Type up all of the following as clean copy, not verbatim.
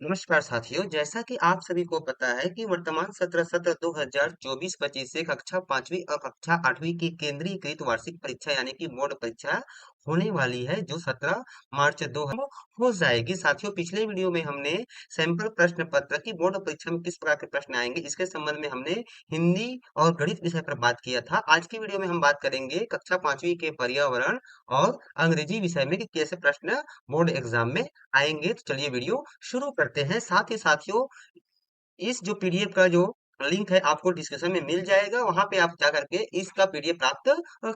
नमस्कार साथियों, जैसा कि आप सभी को पता है कि वर्तमान सत्र 2024-25 से कक्षा 5वीं और कक्षा 8वीं की केंद्रीकृत वार्षिक परीक्षा यानी कि बोर्ड परीक्षा होने वाली है जो 17 मार्च 2 हो जाएगी। साथियों, पिछले वीडियो में हमने सैंपल प्रश्न पत्र की बोर्ड परीक्षा में किस प्रकार के प्रश्न आएंगे इसके संबंध में हमने हिंदी और गणित विषय पर बात किया था। आज की वीडियो में हम बात करेंगे कक्षा 5वीं के पर्यावरण और अंग्रेजी विषय में कि कैसे प्रश्न बोर्ड एग्जाम में आएंगे। तो चलिए वीडियो शुरू करते हैं। साथ ही साथियों, इस जो पीडीएफ का जो लिंक है आपको डिस्क्रिप्शन में मिल जाएगा, वहां पे आप जा करके इसका पीडीएफ प्राप्त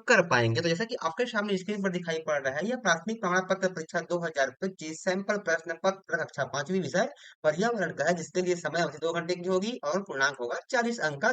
कर पाएंगे। तो जैसा कि आपके सामने स्क्रीन पर दिखाई पड़ रहा है, यह प्राथमिक प्रमाण पत्र परीक्षा 2025 सैंपल प्रश्न पत्र कक्षा 5वीं विषय पर्यावरण का है, जिसके लिए समय अवधि 2 घंटे की होगी और पूर्णांक होगा 40 अंक का।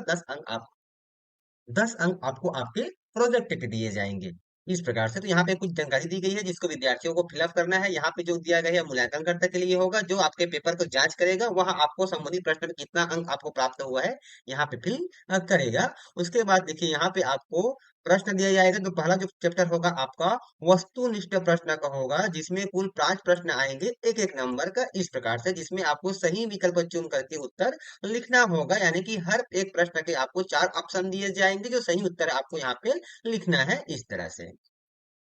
10 अंक आपको आपके प्रोजेक्ट के दिए जाएंगे। इस प्रकार से तो यहाँ पे कुछ जानकारी दी गई है जिसको विद्यार्थियों को फिलअप करना है। यहाँ पे जो दिया गया है मूल्यांकनकर्ता के लिए होगा, जो आपके पेपर को जांच करेगा, वहां आपको संबंधित प्रश्न में कितना अंक आपको प्राप्त हुआ है यहाँ पे फिल करेगा। उसके बाद देखिए यहाँ पे आपको प्रश्न दिया जाएगा। तो पहला जो चैप्टर होगा आपका वस्तुनिष्ठ प्रश्न का होगा, जिसमें कुल 5 प्रश्न आएंगे एक एक नंबर का, इस प्रकार से, जिसमें आपको सही विकल्प चुन करके उत्तर लिखना होगा। यानी कि हर एक प्रश्न के आपको 4 ऑप्शन दिए जाएंगे, जो सही उत्तर आपको यहाँ पे लिखना है, इस तरह से।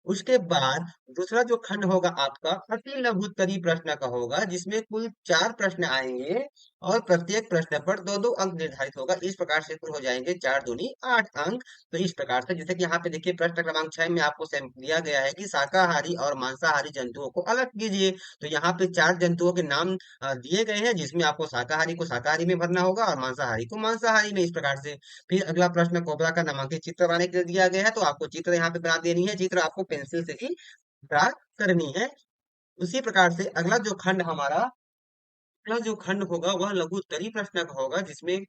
उसके बाद दूसरा जो खंड होगा आपका अति लघु उत्तरीय प्रश्न का होगा, जिसमें कुल 4 प्रश्न आएंगे और प्रत्येक प्रश्न पर 2-2 अंक निर्धारित होगा। इस प्रकार से कुल हो जाएंगे 4 दूनी 8 अंक। तो इस प्रकार से जैसे कि यहाँ पे देखिए प्रश्न क्रमांक 6 में आपको दिया गया है कि शाकाहारी और मांसाहारी जंतुओं को अलग कीजिए। तो यहाँ पे 4 जंतुओं के नाम दिए गए हैं, जिसमें आपको शाकाहारी को शाकाहारी में भरना होगा और मांसाहारी को मांसाहारी में, इस प्रकार से। फिर अगला प्रश्न कोबरा का नामांकित चित्र बनाने के लिए दिया गया है, तो आपको चित्र यहाँ पे बना देनी है। चित्र आपको पेंसिल से ही ड्रा करनी है। उसी प्रकार से अगला जो खंड होगा वह लघु उत्तरीय प्रश्न का होगा, जिसमें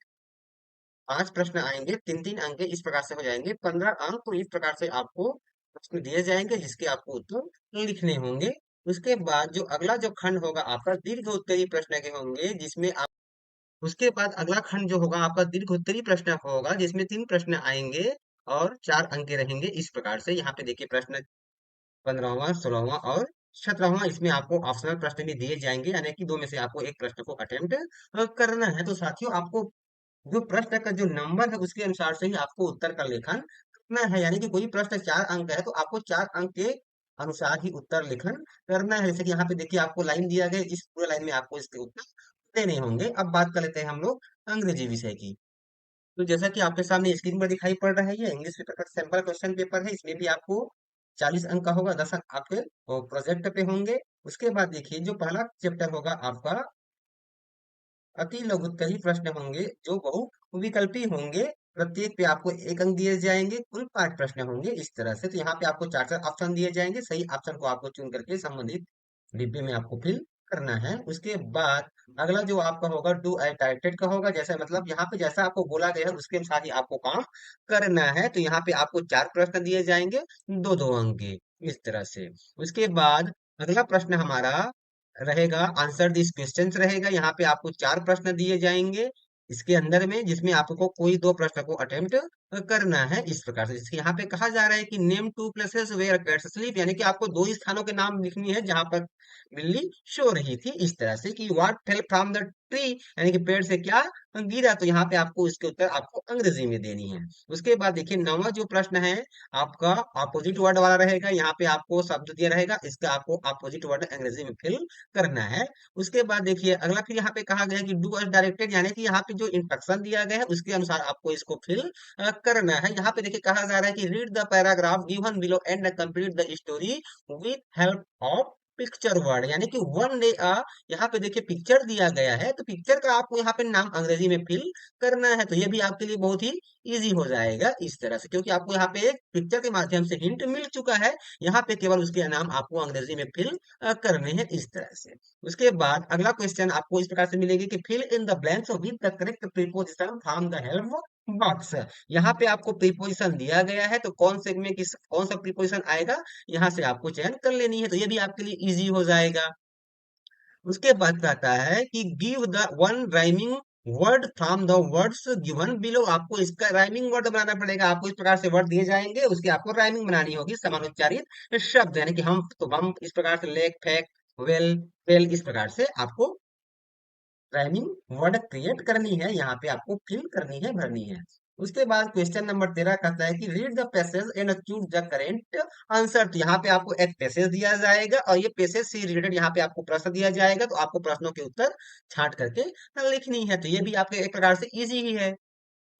5 प्रश्न आएंगे, 3-3 अंक के, इस प्रकार से हो जाएंगे 15 अंक। तो इस प्रकार से आपको प्रश्न दिए जाएंगे जिसके आपको उत्तर लिखने होंगे। उसके बाद जो अगला जो खंड होगा आपका दीर्घ उत्तरीय प्रश्न के होंगे, जिसमें आप उसके बाद अगला खंड जो होगा आपका दीर्घ उत्तरीय प्रश्न का होगा, जिसमें 3 प्रश्न आएंगे और 4 अंक के रहेंगे। इस प्रकार से यहाँ पे देखिए प्रश्न 15वां, 16वां और 17वां, इसमें आपको ऑप्शनल प्रश्न भी दिए जाएंगे, यानी कि दो में से आपको एक प्रश्न को अटेम्प्ट करना है। तो साथियों, आपको जो प्रश्न का जो नंबर है उसके अनुसार से ही आपको उत्तर का लेखन करना है। यानी कि कोई प्रश्न 4 अंक का है तो आपको 4 अंक के अनुसार ही उत्तर लेखन करना है। जैसे कि यहाँ पे देखिए आपको लाइन दिया गया है, इस पूरे लाइन में आपको इसके उत्तर देने होंगे। अब बात कर लेते हैं हम लोग अंग्रेजी विषय की। तो जैसा कि आपके सामने स्क्रीन पर दिखाई पड़ रहा है, ये इंग्लिश पेपर का सैंपल क्वेश्चन पेपर है। इसमें भी आपको 40 अंक का होगा, 10 अंक आपके प्रोजेक्ट पे होंगे। उसके बाद देखिए जो पहला चैप्टर होगा आपका अति लघुत्तरीय प्रश्न होंगे, जो बहु विकल्पी होंगे। प्रत्येक पे आपको 1 अंक दिए जाएंगे, कुल 5 प्रश्न होंगे, इस तरह से। तो यहाँ पे आपको 4 4 ऑप्शन दिए जाएंगे, सही ऑप्शन को आपको चुन करके संबंधित डिब्बे में आपको फिल करना है। उसके बाद अगला जो आपका होगा डू एज डायरेक्टेड का होगा, जैसा मतलब यहाँ पे जैसा आपको बोला गया है उसके अनुसार ही आपको काम करना है। तो यहाँ पे आपको 4 प्रश्न दिए जाएंगे, 2 2 अंक के, इस तरह से। उसके बाद अगला प्रश्न हमारा रहेगा आंसर दिस क्वेश्चंस रहेगा। यहाँ पे आपको 4 प्रश्न दिए जाएंगे इसके अंदर में, जिसमें आपको कोई 2 प्रश्न को अटेम्प्ट करना है, इस प्रकार से। जैसे यहाँ पे कहा जा रहा है कि name 2 places where cats sleep, यानी कि आपको 2 स्थानों के नाम लिखनी है जहां पर बिल्ली सो रही थी, इस तरह से। कि what fell from the tree, यानी कि पेड़ से क्या गिरा, तो यहाँ पे आपको इसके उत्तर आपको अंग्रेजी में देनी है। उसके बाद देखिए 9वां जो प्रश्न है आपका अपोजिट वर्ड वाला रहेगा। यहाँ पे आपको शब्द दिया रहेगा, इसका आपको अपोजिट वर्ड अंग्रेजी में फिल करना है। उसके बाद देखिए अगला फिर यहाँ पे कहा गया है कि डू एज डायरेक्टेड, यानी कि यहाँ पे जो इंस्ट्रक्शन दिया गया है उसके अनुसार आपको इसको फिल करना है। यहाँ पे देखिए कहा जा रहा है कि read the paragraph given below and complete the story with help of picture word, यानी कि वन डे यहाँ पे देखिए पिक्चर दिया गया है, तो पिक्चर का आपको यहाँ पे नाम अंग्रेजी में फिल करना है। तो ये भी आपके लिए बहुत ही इजी हो जाएगा इस तरह से, क्योंकि आपको यहाँ पे एक पिक्चर के माध्यम से हिंट मिल चुका है। यहाँ पे केवल उसके नाम आपको अंग्रेजी में फिल करने हैं, इस तरह से। उसके बाद अगला क्वेश्चन आपको इस प्रकार से मिलेगी कि fill in the blanks with the correct preposition from the help box. यहाँ पे आपको प्रीपोजिशन दिया गया है, तो कौन सा प्रीपोजिशन आएगा, यहाँ से आपको चयन कर लेनी है। तो ये भी आपके लिए इजी हो जाएगा। उसके बाद कहता है कि give the one rhyming word from the words given below, आपको इसका राइमिंग वर्ड बनाना पड़ेगा। आपको इस प्रकार से वर्ड दिए जाएंगे, उसकी आपको राइमिंग बनानी होगी, समानुच्चारित शब्द, यानी कि हम तो हम, इस प्रकार से लेक फेक वेल फेल, इस प्रकार से आपको राइमिंग वर्ड क्रिएट करनी है, यहाँ पे आपको फिल करनी है, भरनी है। उसके बाद क्वेश्चन नंबर 13 कहता है कि read the passage and choose the correct answer. तो यहाँ पे आपको एक पैसेज दिया जाएगा और ये पैसेज से रिलेटेड यहाँ पे आपको प्रश्न दिया जाएगा, तो आपको प्रश्नों के उत्तर छांट करके लिखनी है। तो ये भी आपके एक प्रकार से इजी ही है।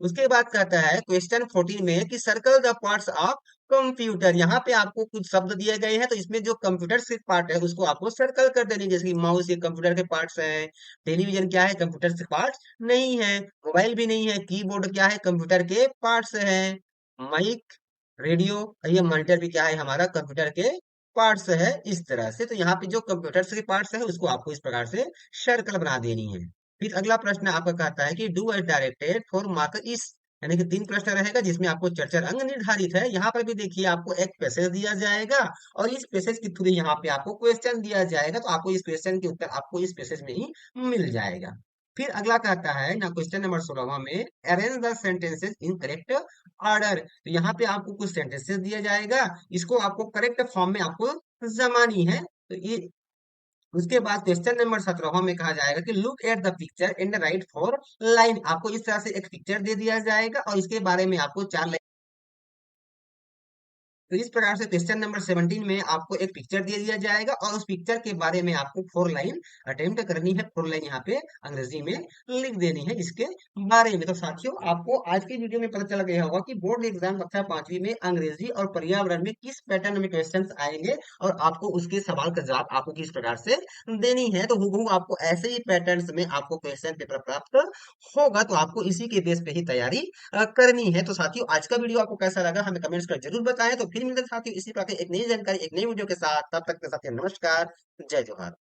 उसके बाद कहता है क्वेश्चन 14 में कि circle the parts of computer. यहाँ पे आपको कुछ शब्द दिए गए हैं, तो इसमें जो कंप्यूटर से पार्ट है उसको आपको सर्कल कर देनी है। जैसे कि माउस ये कंप्यूटर के पार्ट्स हैं, टेलीविजन क्या है, कंप्यूटर से पार्ट्स नहीं है, मोबाइल भी नहीं है, कीबोर्ड क्या है, कंप्यूटर के पार्ट्स हैं, माइक, रेडियो, ये मॉनिटर भी क्या है, हमारा कंप्यूटर के पार्ट्स है। इस तरह से तो यहाँ पे जो कंप्यूटर के पार्ट्स है उसको आपको इस प्रकार से सर्कल बना देनी है। फिर अगला प्रश्न आपका कहता है कि do as directed for marks, यानी कि 3 प्रश्न रहेगा जिसमें आपको चर्चा अंक निर्धारित है। यहाँ पर भी देखिए आपको एक पैसेज दिया जाएगा और इस पैसेज के थ्रू यहाँ पे आपको क्वेश्चन दिया जाएगा, तो आपको इस क्वेश्चन के उत्तर आपको इस पैसेज में ही मिल जाएगा। फिर अगला कहता है ना क्वेश्चन नंबर 16 में arrange the sentences in correct order. तो यहाँ पे आपको कुछ सेंटेंसेस दिया जाएगा, इसको आपको करेक्ट फॉर्म में आपको जमानी है। तो ये उसके बाद क्वेश्चन नंबर 17 में कहा जाएगा कि look at the picture and right for line. आपको इस तरह से एक पिक्चर दे दिया जाएगा और इसके बारे में आपको 4 लाइन। तो इस प्रकार से क्वेश्चन नंबर 17 में आपको एक पिक्चर दे दिया जाएगा और उस पिक्चर के बारे में आपको 4 लाइन अटेम्प्ट करनी है। 4 लाइन यहाँ पे अंग्रेजी में लिख देनी है इसके बारे में। तो साथियों आपको आज की वीडियो में पता चल गया होगा कि बोर्ड एग्जाम कक्षा 5वीं में अंग्रेजी और पर्यावरण में किस पैटर्न में क्वेश्चन आएंगे और आपको उसके सवाल का जवाब आपको किस प्रकार से देनी है। तो हूबहू आपको ऐसे ही पैटर्न्स में आपको क्वेश्चन पेपर प्राप्त होगा, तो आपको इसी के बेस पे ही तैयारी करनी है। तो साथियों आज का वीडियो आपको कैसा लगा हमें कमेंट्स कर जरूर बताएं। तो फिर मिलते हैं साथियों इसी प्रकार एक नई जानकारी एक नई वीडियो के साथ, तब तक के साथियों नमस्कार, जय जोहार।